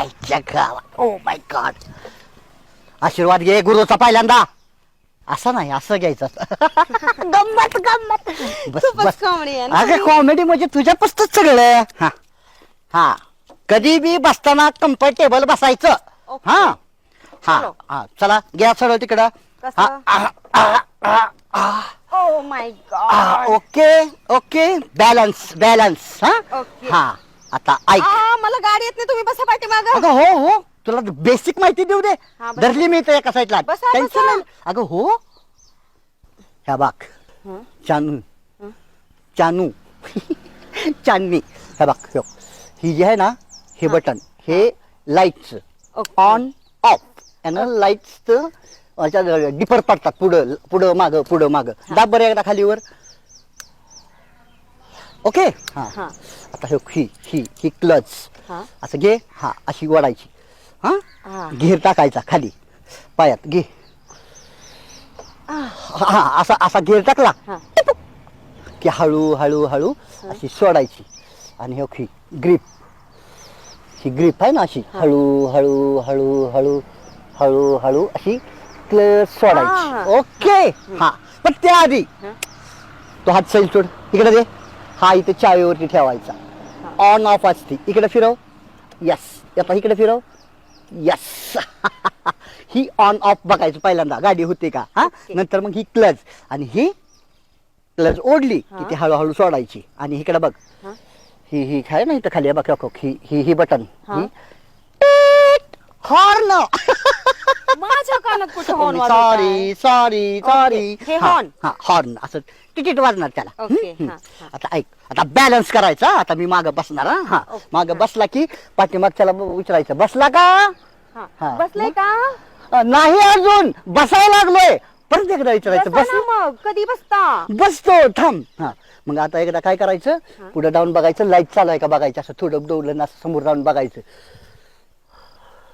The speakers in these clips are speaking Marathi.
आईच्या गावात ओ माय गॉड. आशीर्वाद घे गुरुचा पहिल्यांदा. असं नाही असं घ्यायचं. गंमत गंमत. बस बस अगं कॉमेडी म्हणजे तुझ्यापासूनच सगळं. हा हा कधी बी बसताना कम्फर्टेबल बसायचं. हा हा हा चला घ्या सरळ तिकडं. Oh my God. Okay okay balance balance. हा हा आता ऐक. मला गाडी येत नाही, तुम्ही बसा पाठीमागं. अगं हो हो तुला बेसिक माहिती देऊ दे. धरली मी तर एका साईडला. टेन्शन नाही. अगं हो ह्या बाग चानू चानू चांदणी. ह्या बाग ही जी आहे ना हे बटन हे लाईटच ऑन ऑफ यानं लाईट्स डिफर पडतात. पुढं पुढं माग पुढं माग. दाब बरं एकदा खालीवर. ओके हा आता ही ही ही क्लच असं घे. हा अशी ओढायची. हा घेर टाकायचा खाली पायात घे. हा असा असा घेर टाकला की हळू हळू हळू अशी सोडायची. आणि ही ग्रीप ही ग्रीप आहे ना अशी हळू हळू हळू हळू हळू हळू अशी क्लच सोडायची. ओके हा पण त्याआधी तो हात सैल सोड इकडे दे. हा इथे चावीवरती ठेवायचा. ऑन ऑफ असते. इकडे फिरव. यस आता इकडे फिरव. यस ही ऑन ऑफ बघायचं पहिल्यांदा गाडी होते का. हा नंतर मग ही क्लच आणि ही क्लच ओढली की ती हळूहळू सोडायची. आणि इकडे बघ ही ही काय ना इथं खाली बघ ही ही ही बटन हॉर्न. माझ्या कानात कुठे हॉर्न वाजवताय? Sorry sorry sorry. हे हॉर्न. हा हॉर्न असं तिकीट वाजणार त्याला. ओके आता ऐक आता बॅलन्स करायचा. आता मी माग बसणार. हा माग बसला की पाठीमागच्याला विचारायचं बसला का. बसलाय का. नाही अजून बसायला लागलोय. परत एकदा विचारायचं बस. मग कधी बसता. बसतो थांब. हा मग आता एकदा काय करायचं पुढे जाऊन बघायचं लाईट चालू आहे का बघायचं. असं थोडं डोललं असं समोर जाऊन बघायचं.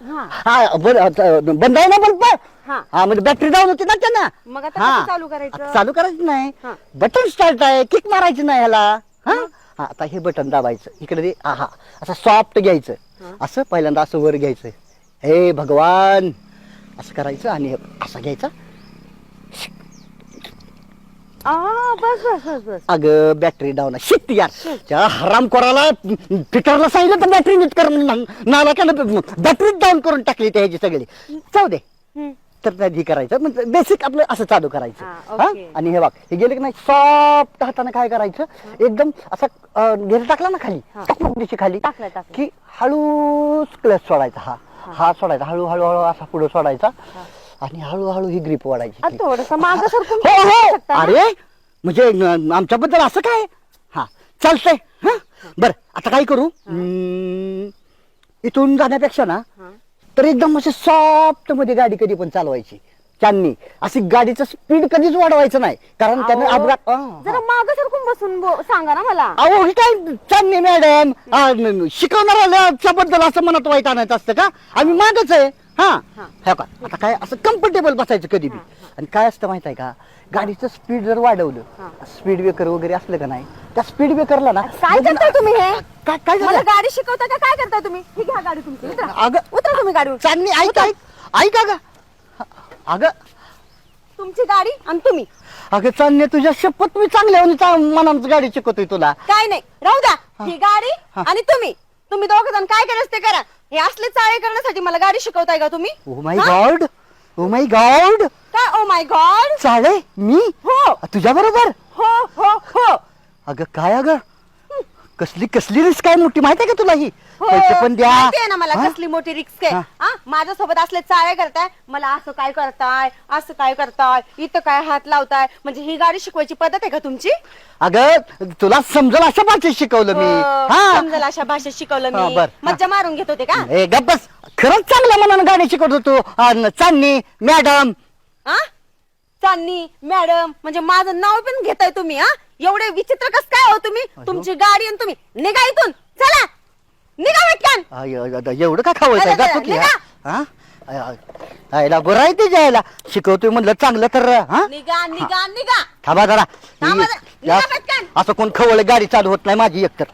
हा बरं बंद आहे ना बल्ब. हा म्हणजे बॅटरी डाऊन होती ना त्यांना. मग आता चालू करायचं. चालू करायचं नाही. बटन स्टार्ट आहे किक मारायची नाही ह्याला. हा आता हे बटन दाबायचं इकडे दे. हा असं सॉफ्ट घ्यायचं. असं पहिल्यांदा असं वर घ्यायचं. हे भगवान असं करायचं आणि असं घ्यायचं. बस बस बस बस. अगं बॅटरी डाऊन शिट यार. त्या हराम कोराला फिटरला सांगितलं तर बॅटरी नीट कर नाला केलं बॅटरी डाऊन करून टाकली त्या ह्याची सगळी. जाऊ दे तर हे करायचं म्हणजे बेसिक आपलं असं चालू करायचं. आणि हे बघ हे गेले की नाही सॉफ्ट हाताने काय करायचं एकदम असं घेर टाकला ना खाली खाली की हळूच क्लच सोडायचा. हा हा सोडायचा हळू हळू हळू असा पुढे सोडायचा. आणि हळूहळू ही ग्रीप वाढायची. अरे म्हणजे आमच्याबद्दल असं काय. हा चालतंय. हा बर आता काय करू इथून जाण्यापेक्षा ना तर एकदम असे सॉफ्ट मध्ये गाडी कधी पण चालवायची. चांदणी अशी गाडीचं स्पीड कधीच वाढवायचं नाही कारण त्याने अपघात. जरा मागं सरकून बसून सांगा ना मला. अहो ही काय चांदणी मॅडम शिकवणाऱ्याच्या बद्दल असं मनात वाईट आणायचं असतं का. आम्ही मागच आहे. हा हे का आता काय असं कम्फर्टेबल बसायचं कधी बी. आणि काय असतं माहित आहे का गाडीचं स्पीड जर वाढवलं स्पीड ब्रेकर वगैरे असलं का नाही त्या स्पीड ब्रेकरला ना काय करताय तुम्ही. हे काय मला गाडी शिकवताय का काय करताय तुम्ही. ही घ्या गाडी तुमची. अगं उतरा तुम्ही गाडीवर. चांदणी ऐक ऐक अगं अगं तुमची गाडी आणि तुम्ही. अगं चांदणी तुझ्या शपथ मी चांगल्या मनात गाडी शिकवतोय तुला. काय नाही राहू द्या. ही गाडी आणि तुम्ही तुम्ही दोघ जण काय करायचं ते करा. हे असले चाळे करण्यासाठी मला गाडी शिकवताय का तुम्ही. Oh my God oh my God. काय ओ माय गॉड. चाळे मी हो तुझ्या बरोबर. हो हो हो. अगं काय अगं कसली कसली रिस्क आहे मोठी माहिती आहे का तुला. ही पैसे पण द्या माहितीये ना मला कसली मोठी रिस्क आहे. माझ्यासोबत असले चाळे करताय मला असं काय करताय असं काय करताय इथं काय हात लावताय. म्हणजे ही गाडी शिकवायची पद्धत आहे का तुमची. अगं तुला समजल अशा भाषेत शिकवलं मी. समजल अशा भाषेत शिकवलं मी. मज्जा मारून घेत होते का. ए गप्प बस. खरंच चांगल्या मनानं गाडी शिकवत होतो. चांदणी मॅडम. चांदणी मॅडम म्हणजे माझं नाव पण घेताय तुम्ही. एवढे विचित्र कस काय हो तुम्ही. तुमची गाडी आणि तुम्ही निघा इथून. चला निघा पटकन. एवढं का खावायचं जातो की. आयला बरं आहे ते जायला शिकवतोय म्हणलं चांगलं तर. निघा निघा निघा. थांबा जरा निघा पटकन. असं कोण खवळ गाडी चालू होत नाही माझी एकतर.